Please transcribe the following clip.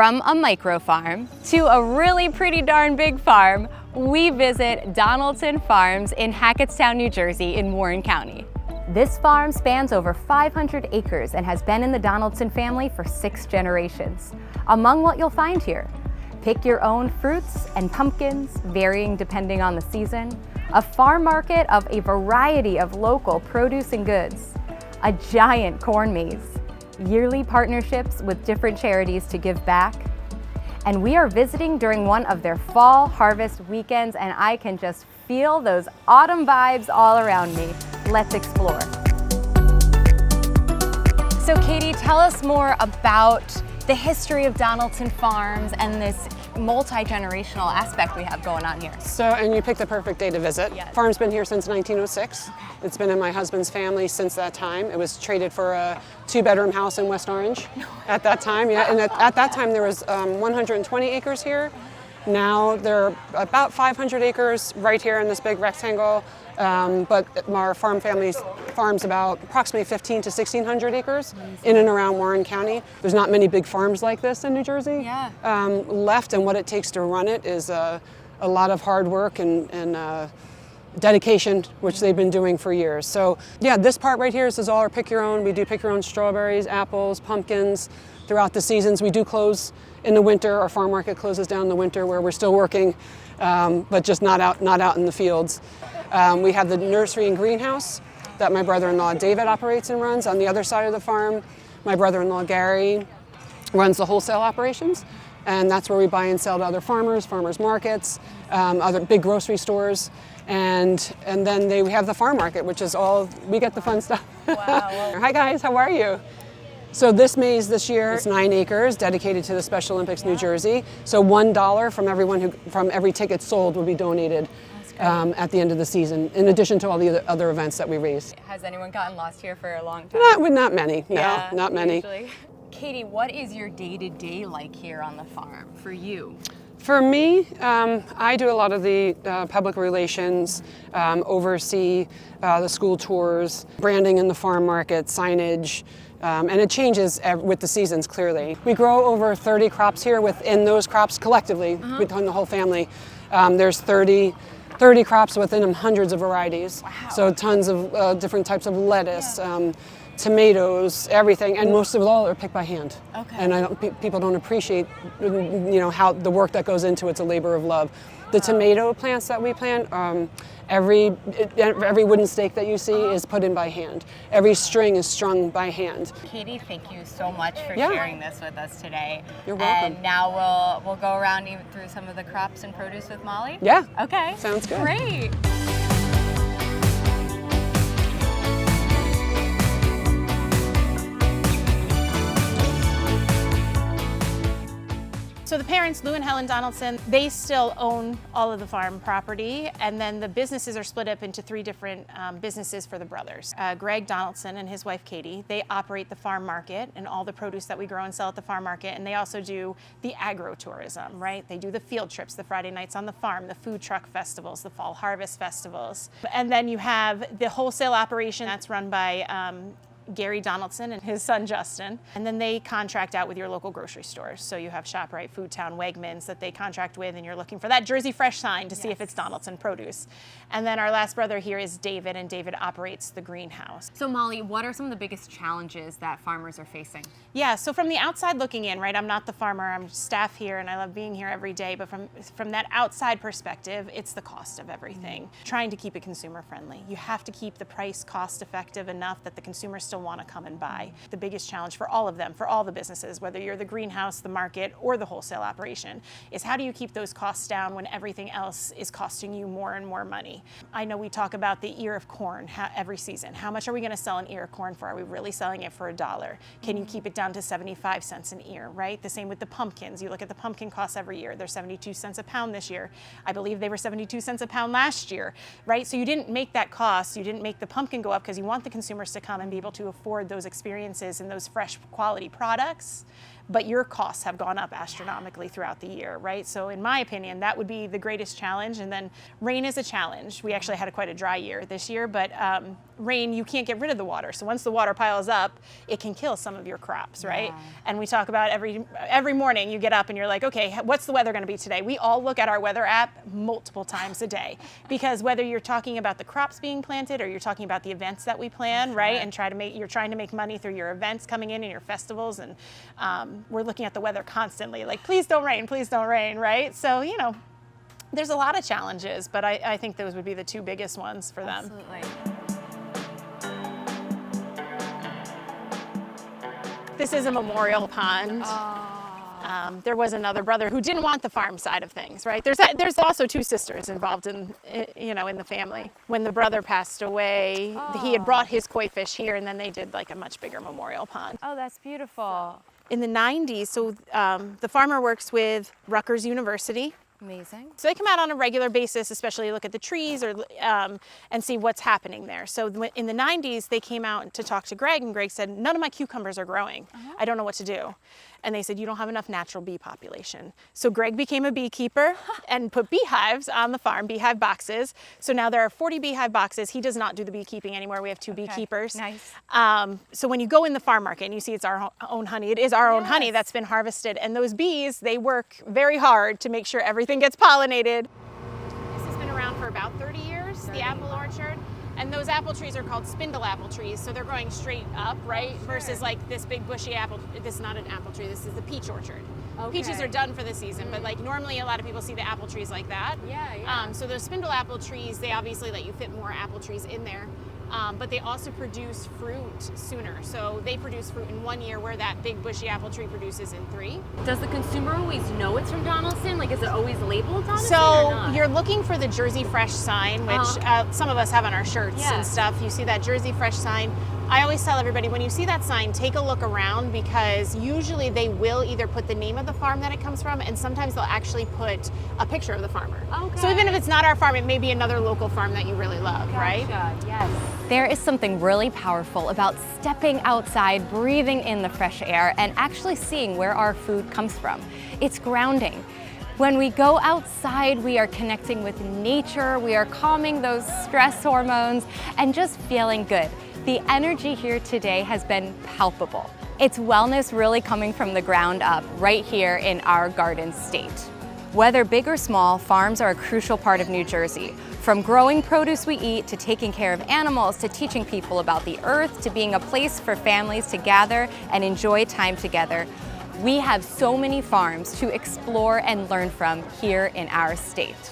From a micro farm to a really pretty darn big farm, we visit Donaldson Farms in Hackettstown, New Jersey in Warren County. This farm spans over 500 acres and has been in the Donaldson family for 6 generations. Among what you'll find here, pick your own fruits and pumpkins, varying depending on the season, a farm market of a variety of local produce and goods, a giant corn maze, yearly partnerships with different charities to give back, and we are visiting during one of their fall harvest weekends, and I can just feel those autumn vibes all around me. Let's explore. So Katie, tell us more about the history of Donaldson Farms and this multi-generational aspect we have going on here. So, and you picked the perfect day to visit. Yes. Farm's been here since 1906. Okay. It's been in my husband's family since that time. It was traded for a 2-bedroom house in West Orange at that time. Yeah, and at that time there was 120 acres here. Now there are about 500 acres right here in this big rectangle, but our family farms about approximately 1,500 to 1,600 acres in and around Warren County. There's not many big farms like this in New Jersey left, and what it takes to run it is a lot of hard work and dedication, which they've been doing for years. So yeah, this part right here is all our pick your own. We do pick your own strawberries, apples, pumpkins throughout the seasons. We do close in the winter. Our farm market closes down in the winter where we're still working, but just not out in the fields. We have the nursery and greenhouse that my brother-in-law David operates and runs on the other side of the farm. My brother-in-law Gary runs the wholesale operations, and that's where we buy and sell to other farmers markets, other big grocery stores, and then we have the farm market, which is all, we get the fun stuff. Wow. Hi guys, how are you? So this maze this year is 9 acres dedicated to the Special Olympics New Jersey. So $1 from every ticket sold will be donated at the end of the season, in addition to all the other events that we raise. Has anyone gotten lost here for a long time? Not many, no, yeah, not many. Usually. Katie, what is your day-to-day like here on the farm for you? For me, I do a lot of the public relations, oversee the school tours, branding in the farm market, signage, and it changes with the seasons, clearly. We grow over 30 crops here within those crops collectively, within the whole family. There's 30 crops within them, hundreds of varieties. Wow. So tons of different types of lettuce, tomatoes, everything, and most of it all are picked by hand. Okay. And people don't appreciate, how the work that goes into it. It's a labor of love. The tomato plants that we plant, every wooden stake that you see is put in by hand. Every string is strung by hand. Katie, thank you so much for sharing this with us today. You're welcome. And now we'll go around even through some of the crops and produce with Molly? Yeah. Okay. Sounds good. Great. So the parents, Lou and Helen Donaldson, they still own all of the farm property, and then the businesses are split up into 3 different businesses for the brothers. Greg Donaldson and his wife Katie, they operate the farm market and all the produce that we grow and sell at the farm market, and they also do the agro-tourism, right? They do the field trips, the Friday nights on the farm, the food truck festivals, the fall harvest festivals. And then you have the wholesale operation that's run by Gary Donaldson and his son Justin, and then they contract out with your local grocery stores. So you have ShopRite, Foodtown, Wegmans that they contract with, and you're looking for that Jersey Fresh sign to see if it's Donaldson produce. And then our last brother here is David, and David operates the greenhouse. So Molly, what are some of the biggest challenges that farmers are facing? Yeah, so from the outside looking in, right, I'm not the farmer, I'm staff here and I love being here every day, but from that outside perspective, it's the cost of everything. Trying to keep it consumer friendly. You have to keep the price cost effective enough that the consumers still want to come and buy. The biggest challenge for all of them, for all the businesses, whether you're the greenhouse, the market, or the wholesale operation, is how do you keep those costs down when everything else is costing you more and more money? I know we talk about the ear of corn every season. How much are we going to sell an ear of corn for? Are we really selling it for $1? Can you keep it down to 75 cents an ear, right? The same with the pumpkins. You look at the pumpkin costs every year. They're 72 cents a pound this year. I believe they were 72 cents a pound last year, right? So you didn't make that cost. You didn't make the pumpkin go up because you want the consumers to come and be able to afford those experiences and those fresh quality products. but your costs have gone up astronomically throughout the year, right? So in my opinion, that would be the greatest challenge. And then rain is a challenge. We actually had quite a dry year this year, but rain, you can't get rid of the water. So once the water piles up, it can kill some of your crops, right? Yeah. And we talk about every morning you get up and you're like, okay, what's the weather going to be today? We all look at our weather app multiple times a day, because whether you're talking about the crops being planted or you're talking about the events that we plan, right? And you're trying to make money through your events coming in and your festivals, and we're looking at the weather constantly, like, please don't rain, right? So, you know, there's a lot of challenges, but I think those would be the two biggest ones for them. Absolutely. This is a memorial pond. There was another brother who didn't want the farm side of things, right? There's also two sisters involved in the family. When the brother passed away, he had brought his koi fish here, and then they did like a much bigger memorial pond. Oh, that's beautiful. In the 90s, so the farmer works with Rutgers University. Amazing. So they come out on a regular basis, especially look at the trees or and see what's happening there. So in the 90s, they came out to talk to Greg, and Greg said, none of my cucumbers are growing. I don't know what to do. And they said, you don't have enough natural bee population. So Greg became a beekeeper and put beehives on the farm, beehive boxes. So now there are 40 beehive boxes. He does not do the beekeeping anymore. We have two beekeepers. Nice. So when you go in the farm market and you see it's our own honey, it is our own honey that's been harvested. And those bees, they work very hard to make sure everything gets pollinated. This has been around for about 30 years, the apple orchard. And those apple trees are called spindle apple trees, so they're growing straight up, right? Versus like this big bushy apple. This is not an apple tree. This is the peach orchard. Peaches are done for the season, but like normally a lot of people see the apple trees like that. So those spindle apple trees, they obviously let you fit more apple trees in there. But they also produce fruit sooner. So they produce fruit in 1 year where that big bushy apple tree produces in 3. Does the consumer always know it's from Donaldson? Like, is it always labeled Donaldson So or not? you're looking for the Jersey Fresh sign, which some of us have on our shirts and stuff. You see that Jersey Fresh sign. I always tell everybody, when you see that sign, take a look around, because usually they will either put the name of the farm that it comes from, and sometimes they'll actually put a picture of the farmer. So even if it's not our farm, it may be another local farm that you really love, right? Yes. There is something really powerful about stepping outside, breathing in the fresh air, and actually seeing where our food comes from. It's grounding. When we go outside, we are connecting with nature, we are calming those stress hormones, and just feeling good. The energy here today has been palpable. It's wellness really coming from the ground up right here in our Garden State. Whether big or small, farms are a crucial part of New Jersey. From growing produce we eat, to taking care of animals, to teaching people about the earth, to being a place for families to gather and enjoy time together. We have so many farms to explore and learn from here in our state.